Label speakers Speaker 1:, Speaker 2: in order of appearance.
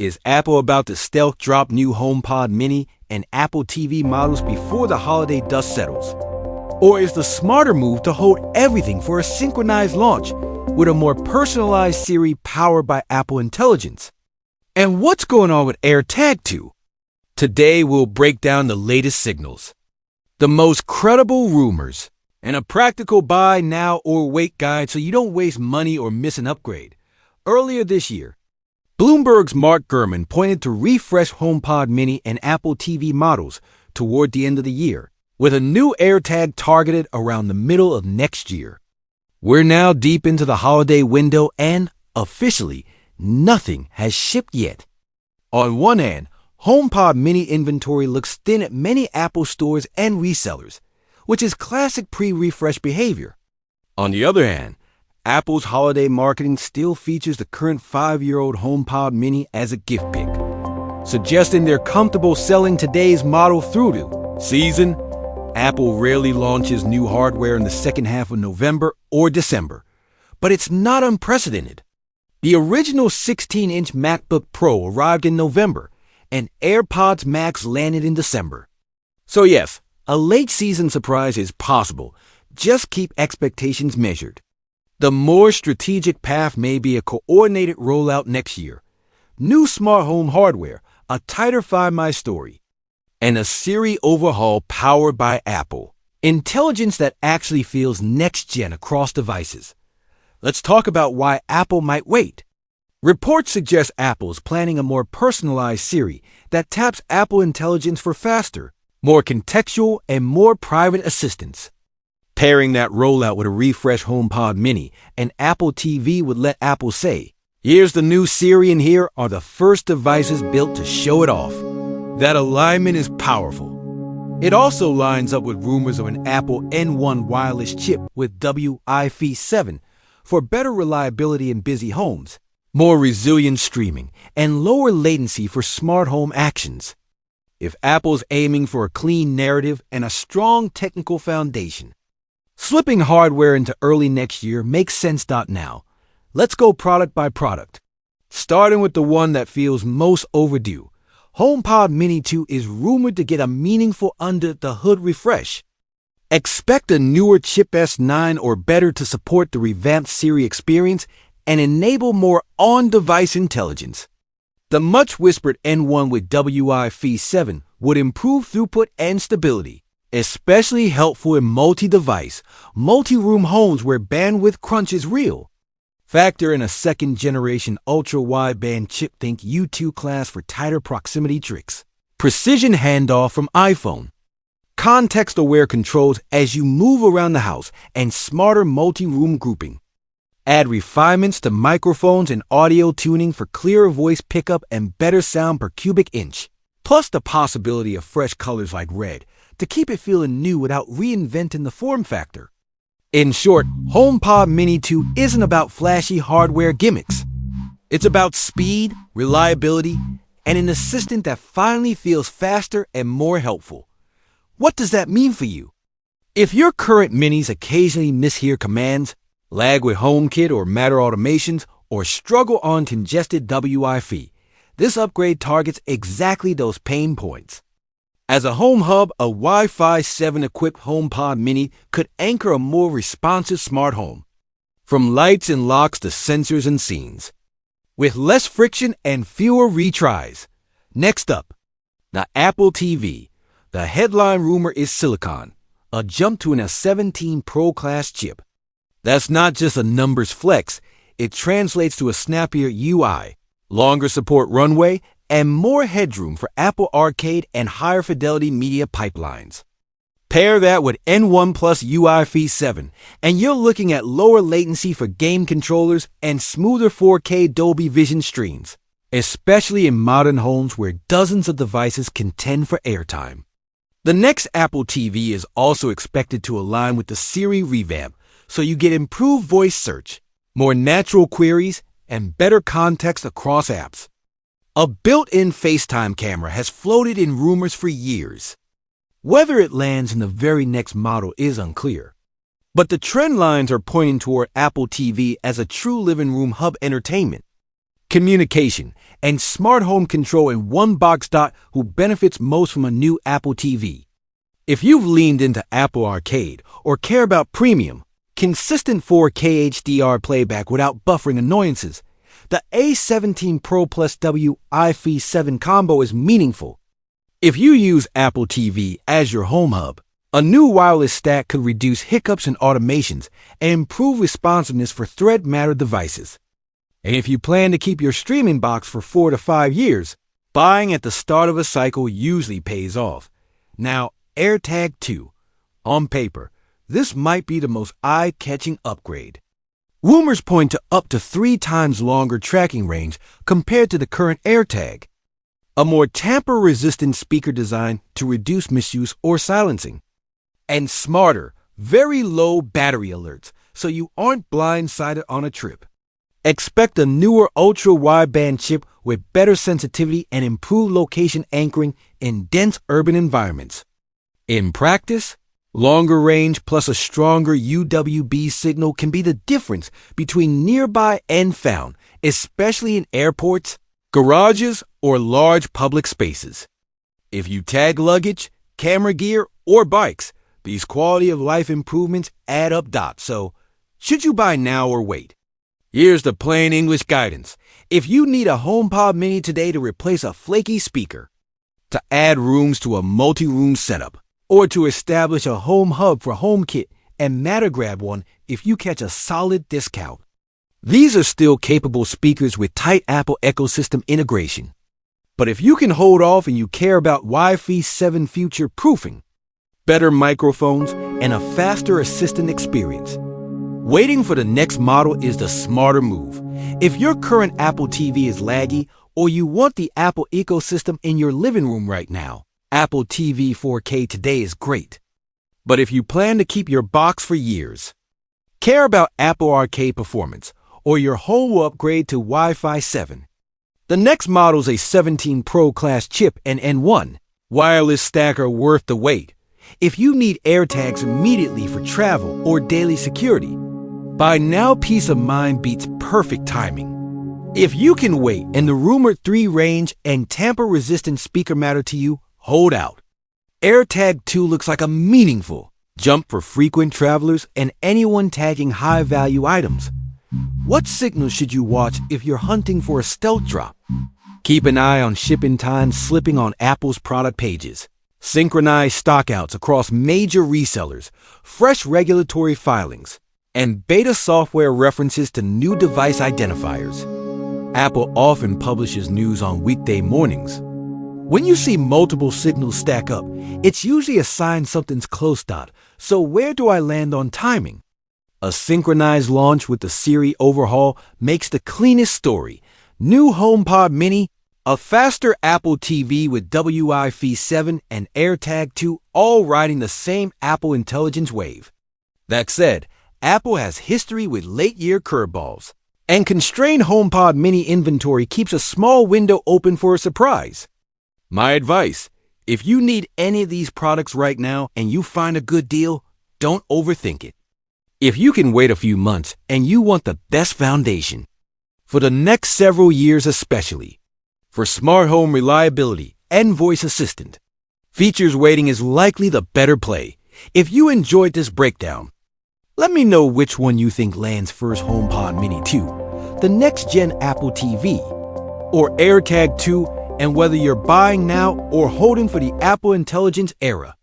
Speaker 1: Is Apple about to stealth drop new HomePod Mini and Apple TV models before the holiday dust settles? Or is the smarter move to hold everything for a synchronized launch with a more personalized Siri powered by Apple Intelligence? And what's going on with AirTag 2? Today we'll break down the latest signals, the most credible rumors, and a practical buy now or wait guide so you don't waste money or miss an upgrade. Earlier this year, Bloomberg's Mark Gurman pointed to refresh HomePod Mini and Apple TV models toward the end of the year, with a new AirTag targeted around the middle of next year. We're now deep into the holiday window and, officially, nothing has shipped yet. On one hand, HomePod Mini inventory looks thin at many Apple stores and resellers, which is classic pre-refresh behavior. On the other hand, Apple's holiday marketing still features the current 5-year-old HomePod Mini as a gift pick, suggesting they're comfortable selling today's model through to season. Apple rarely launches new hardware in the second half of November or December, but it's not unprecedented. The original 16-inch MacBook Pro arrived in November, and AirPods Max landed in December. So yes, a late-season surprise is possible. Just keep expectations measured. The more strategic path may be a coordinated rollout next year, new smart home hardware, a tighter Find My Story, and a Siri overhaul powered by Apple. Intelligence that actually feels next-gen across devices. Let's talk about why Apple might wait. Reports suggest Apple's planning a more personalized Siri that taps Apple Intelligence for faster, more contextual, and more private assistance. Pairing that rollout with a refreshed HomePod Mini and Apple TV would let Apple say, "Here's the new Siri and here are the first devices built to show it off." That alignment is powerful. It also lines up with rumors of an Apple N1 wireless chip with Wi-Fi 7 for better reliability in busy homes, more resilient streaming, and lower latency for smart home actions. If Apple's aiming for a clean narrative and a strong technical foundation, slipping hardware into early next year makes sense. Now, let's go product by product. Starting with the one that feels most overdue, HomePod Mini 2 is rumored to get a meaningful under-the-hood refresh. Expect a newer chip S9 or better to support the revamped Siri experience and enable more on-device intelligence. The much-whispered N1 with Wi-Fi 7 would improve throughput and stability, especially helpful in multi-device, multi-room homes where bandwidth crunch is real. Factor in a second-generation ultra-wideband chip. Think U2 class for tighter proximity tricks. Precision handoff from iPhone. Context-aware controls as you move around the house and smarter multi-room grouping. Add refinements to microphones and audio tuning for clearer voice pickup and better sound per cubic inch. Plus the possibility of fresh colors like red to keep it feeling new without reinventing the form factor. In short, HomePod Mini 2 isn't about flashy hardware gimmicks. It's about speed, reliability, and an assistant that finally feels faster and more helpful. What does that mean for you? If your current minis occasionally mishear commands, lag with HomeKit or Matter automations, or struggle on congested Wi-Fi, this upgrade targets exactly those pain points. As a home hub, a Wi-Fi 7-equipped HomePod Mini could anchor a more responsive smart home, from lights and locks to sensors and scenes, with less friction and fewer retries. Next up, the Apple TV. The headline rumor is silicon, a jump to an S17 Pro class chip. That's not just a numbers flex, it translates to a snappier UI, longer support runway, and more headroom for Apple Arcade and higher fidelity media pipelines. Pair that with N1 plus Wi-Fi 7, and you're looking at lower latency for game controllers and smoother 4K Dolby Vision streams, especially in modern homes where dozens of devices contend for airtime. The next Apple TV is also expected to align with the Siri revamp, so you get improved voice search, more natural queries, and better context across apps. A built-in FaceTime camera has floated in rumors for years. Whether it lands in the very next model is unclear. But the trend lines are pointing toward Apple TV as a true living room hub entertainment. communication, and smart home control in one box. Who benefits most from a new Apple TV? If you've leaned into Apple Arcade or care about premium, consistent 4K HDR playback without buffering annoyances, the A17 Pro plus Wi-Fi 7 combo is meaningful. If you use Apple TV as your home hub, a new wireless stack could reduce hiccups and automations and improve responsiveness for Thread Matter devices. And if you plan to keep your streaming box for 4 to 5 years, buying at the start of a cycle usually pays off. Now, AirTag 2. On paper, this might be the most eye-catching upgrade. Rumors point to up to 3 times longer tracking range compared to the current AirTag. A more tamper-resistant speaker design to reduce misuse or silencing. And smarter, very low battery alerts so you aren't blindsided on a trip. Expect a newer ultra-wideband chip with better sensitivity and improved location anchoring in dense urban environments. In practice, longer range plus a stronger UWB signal can be the difference between nearby and found, especially in airports, garages, or large public spaces. If you tag luggage, camera gear, or bikes, these quality of life improvements add up. So, should you buy now or wait? Here's the plain English guidance. If you need a HomePod Mini today to replace a flaky speaker, to add rooms to a multi-room setup, or to establish a home hub for HomeKit and Matter Grab one if you catch a solid discount. These are still capable speakers with tight Apple ecosystem integration. But if you can hold off and you care about Wi-Fi 7 future proofing, better microphones, and a faster assistant experience, waiting for the next model is the smarter move. If your current Apple TV is laggy or you want the Apple ecosystem in your living room right now, Apple TV 4K today is great. But if you plan to keep your box for years, care about Apple Arcade performance, or your home will upgrade to Wi-Fi 7, the next model is a 17 Pro class chip and N1 wireless stack are worth the wait. If you need AirTags immediately for travel or daily security, by now peace of mind beats perfect timing. If you can wait and the rumored 3 range and tamper-resistant speaker matter to you, hold out. AirTag 2 looks like a meaningful jump for frequent travelers and anyone tagging high-value items. What signals should you watch if you're hunting for a stealth drop? Keep an eye on shipping times slipping on Apple's product pages, synchronized stockouts across major resellers, fresh regulatory filings, and beta software references to new device identifiers. Apple often publishes news on weekday mornings. When you see multiple signals stack up, it's usually a sign something's close. So where do I land on timing? A synchronized launch with the Siri overhaul makes the cleanest story. New HomePod Mini, a faster Apple TV with Wi-Fi 7 and AirTag 2 all riding the same Apple intelligence wave. That said, Apple has history with late-year curveballs, and constrained HomePod Mini inventory keeps a small window open for a surprise. My advice, if you need any of these products right now and you find a good deal, don't overthink it. If you can wait a few months and you want the best foundation, for the next several years especially, for smart home reliability and voice assistant, features waiting is likely the better play. If you enjoyed this breakdown, let me know which one you think lands first: HomePod Mini 2, the next-gen Apple TV, or AirTag 2, and whether you're buying now or holding for the Apple Intelligence era.